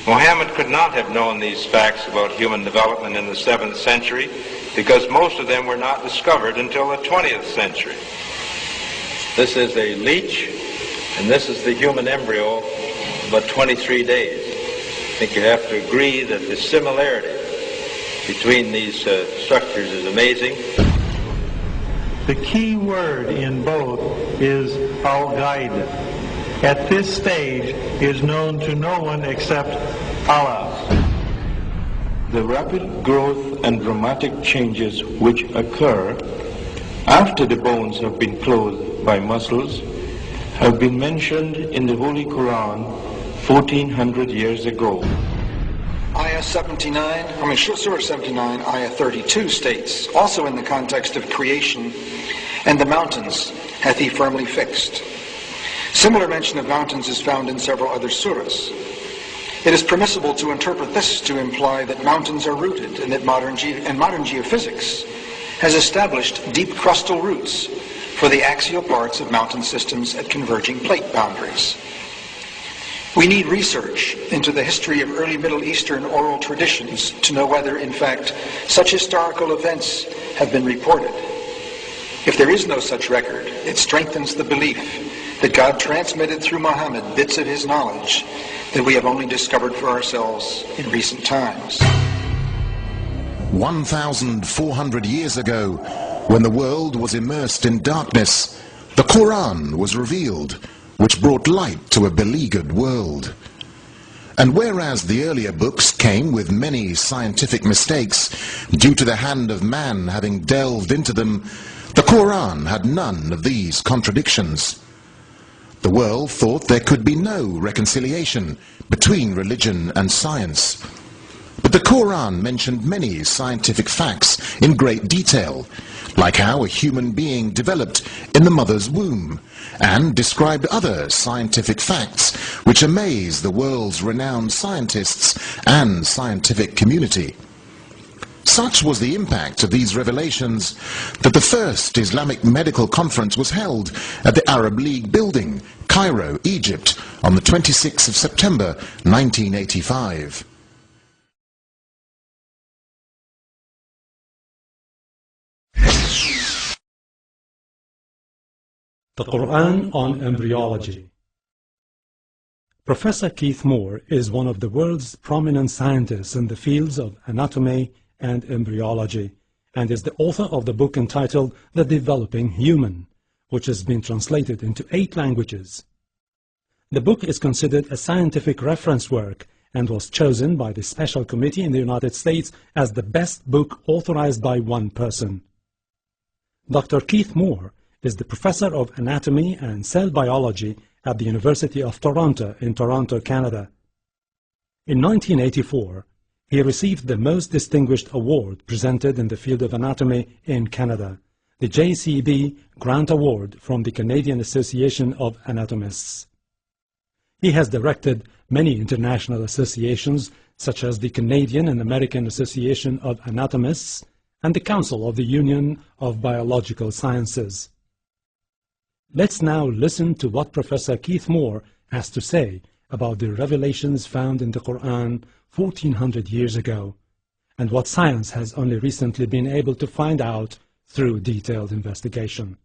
Muhammad could not have known these facts about human development in the 7th century because most of them were not discovered until the 20th century. This is a leech, and this is the human embryo about 23 days. I think you have to agree that the similarity between these structures is amazing. The key word in both is al-ghaib. At this stage is known to no one except Allah. The rapid growth and dramatic changes which occur after the bones have been clothed by muscles have been mentioned in the Holy Qur'an 1400 years ago. Surah 79, Ayah 32 states, also in the context of creation, "And the mountains hath he firmly fixed." Similar mention of mountains is found in several other surahs. It is permissible to interpret this to imply that mountains are rooted and that modern geophysics has established deep crustal roots for the axial parts of mountain systems at converging plate boundaries. We need research into the history of early Middle Eastern oral traditions to know whether, in fact, such historical events have been reported. If there is no such record, it strengthens the belief that God transmitted through Muhammad bits of his knowledge that we have only discovered for ourselves in recent times. 1,400 years ago, when the world was immersed in darkness, the Qur'an was revealed, which brought light to a beleaguered world. And whereas the earlier books came with many scientific mistakes due to the hand of man having delved into them, the Qur'an had none of these contradictions. The world thought there could be no reconciliation between religion and science. But the Qur'an mentioned many scientific facts in great detail, like how a human being developed in the mother's womb, and described other scientific facts which amaze the world's renowned scientists and scientific community. Such was the impact of these revelations that the first Islamic medical conference was held at the Arab League building, Cairo, Egypt, on the 26th of September, 1985. The Qur'an on Embryology. Professor Keith Moore is one of the world's prominent scientists in the fields of anatomy and embryology, and is the author of the book entitled The Developing Human, which has been translated into 8 languages. The book is considered a scientific reference work and was chosen by the Special Committee in the United States as the best book authorized by one person. Dr. Keith Moore is the professor of anatomy and cell biology at the University of Toronto in Toronto, Canada. In 1984, he received the most distinguished award presented in the field of anatomy in Canada, the JCB Grant Award from the Canadian Association of Anatomists. He has directed many international associations such as the Canadian and American Association of Anatomists and the Council of the Union of Biological Sciences. Let's now listen to what Professor Keith Moore has to say about the revelations found in the Qur'an 1400 years ago, and what science has only recently been able to find out through detailed investigation.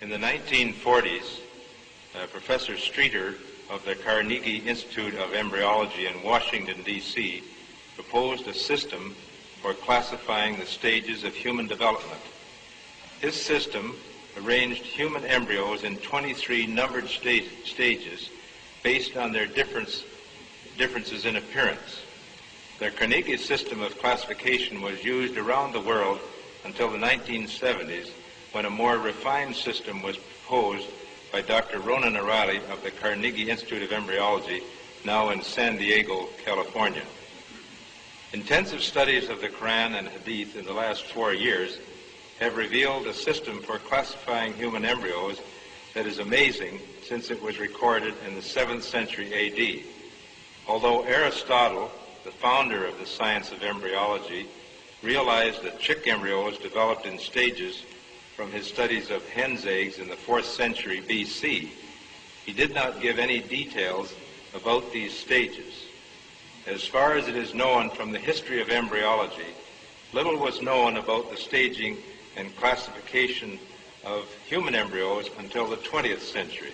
In the 1940s, Professor Streeter of the Carnegie Institute of Embryology in Washington, D.C., proposed a system for classifying the stages of human development. His system arranged human embryos in 23 numbered stages based on their differences in appearance. The Carnegie system of classification was used around the world until the 1970s, when a more refined system was proposed by Dr. Ronan O'Reilly of the Carnegie Institute of Embryology, now in San Diego, California. Intensive studies of the Qur'an and Hadith in the last 4 years have revealed a system for classifying human embryos that is amazing, since it was recorded in the 7th century A.D. Although Aristotle, the founder of the science of embryology, realized that chick embryos developed in stages from his studies of hen's eggs in the 4th century B.C., he did not give any details about these stages. As far as it is known from the history of embryology, little was known about the staging and classification of human embryos until the 20th century.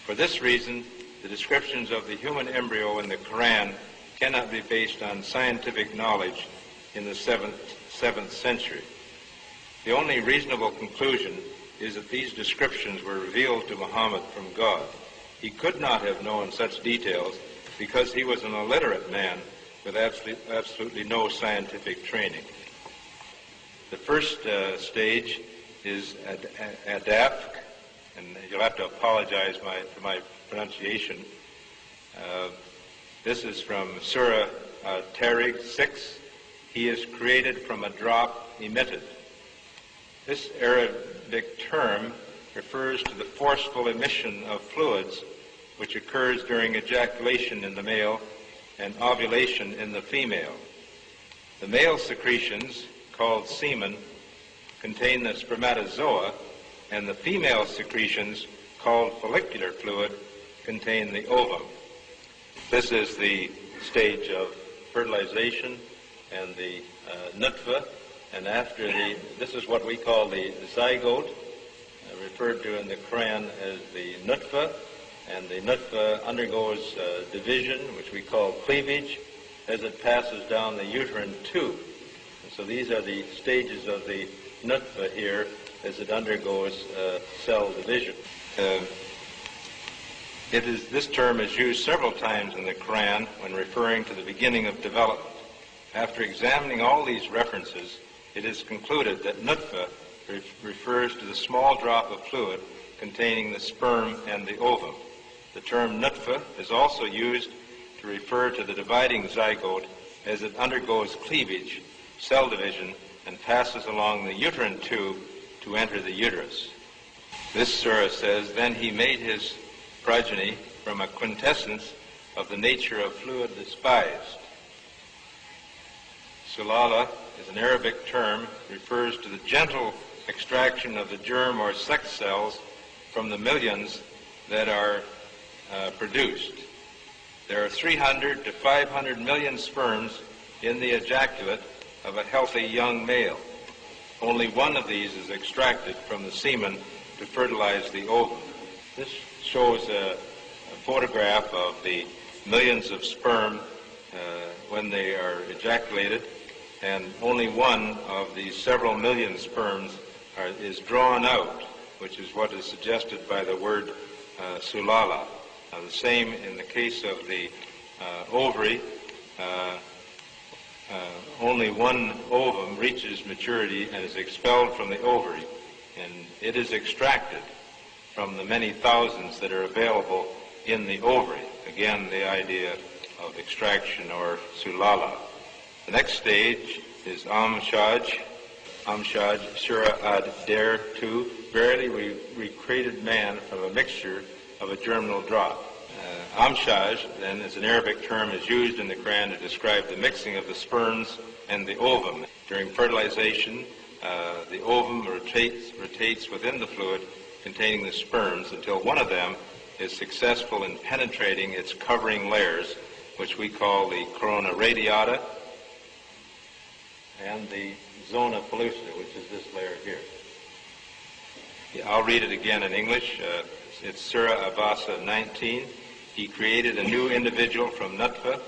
For this reason, the descriptions of the human embryo in the Qur'an cannot be based on scientific knowledge in the 7th century. The only reasonable conclusion is that these descriptions were revealed to Muhammad from God. He could not have known such details because he was an illiterate man with absolutely no scientific training. The first stage is Adafk, and you'll have to apologize for my pronunciation. This is from Surah Tariq 6. He is created from a drop emitted. This Arabic term refers to the forceful emission of fluids which occurs during ejaculation in the male and ovulation in the female. The male secretions, called semen, contain the spermatozoa, and the female secretions, called follicular fluid, contain the ovum. This is the stage of fertilization and the nutfa, and after this is what we call the zygote, referred to in the Qur'an as the nutfa, and the nutfa undergoes division, which we call cleavage, as it passes down the uterine tube. And so these are the stages of the nutfa here as it undergoes cell division. This term is used several times in the Qur'an when referring to the beginning of development. After examining all these references, it is concluded that nutfa refers to the small drop of fluid containing the sperm and the ovum. The term nutfa is also used to refer to the dividing zygote as it undergoes cleavage, cell division, and passes along the uterine tube to enter the uterus. This surah says, "Then he made his progeny from a quintessence of the nature of fluid despised." Sulala is an Arabic term, refers to the gentle extraction of the germ or sex cells from the millions that are produced. There are 300 to 500 million sperms in the ejaculate of a healthy young male. Only one of these is extracted from the semen to fertilize the ovum. This shows a photograph of the millions of sperm when they are ejaculated, and only one of these several million sperms is drawn out, which is what is suggested by the word sulala. The same in the case of the ovary. Only one ovum reaches maturity and is expelled from the ovary, and it is extracted from the many thousands that are available in the ovary. Again, the idea of extraction, or sulala. The next stage is Amshaj, Surah Ad-Dar 2. Verily we created man from a mixture of a germinal drop. Amshaj, then, is an Arabic term, is used in the Quran to describe the mixing of the sperms and the ovum. During fertilization, the ovum rotates within the fluid containing the sperms until one of them is successful in penetrating its covering layers, which we call the corona radiata and the zona pellucida, which is this layer here. I'll read it again in English. It's Surah Abasa 19. He created a new individual from nutfa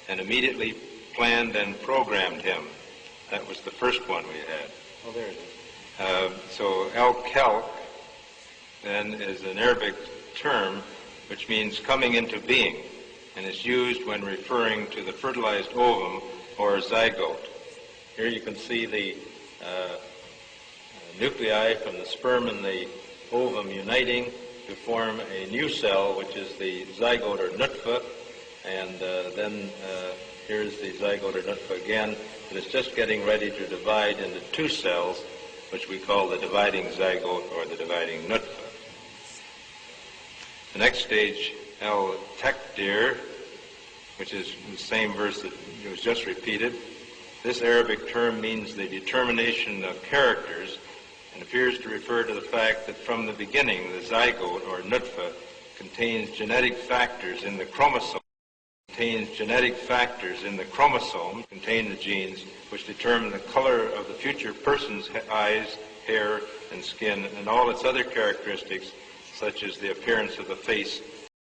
and immediately planned and programmed him. That was the first one we had. Oh, there it is. So al-Khalq then is an Arabic term which means coming into being, and is used when referring to the fertilized ovum or zygote. Here you can see the nuclei from the sperm and the ovum uniting to form a new cell, which is the zygote or nutfa, and then here's the zygote or nutfa again, and it's just getting ready to divide into two cells, which we call the dividing zygote or the dividing nutfa. The next stage, al-Takdir, which is the same verse that was just repeated. This Arabic term means the determination of characters, and appears to refer to the fact that from the beginning the zygote or nutfa contains genetic factors in the chromosome. Contains contain the genes which determine the color of the future person's eyes, hair, and skin, and all its other characteristics, such as the appearance of the face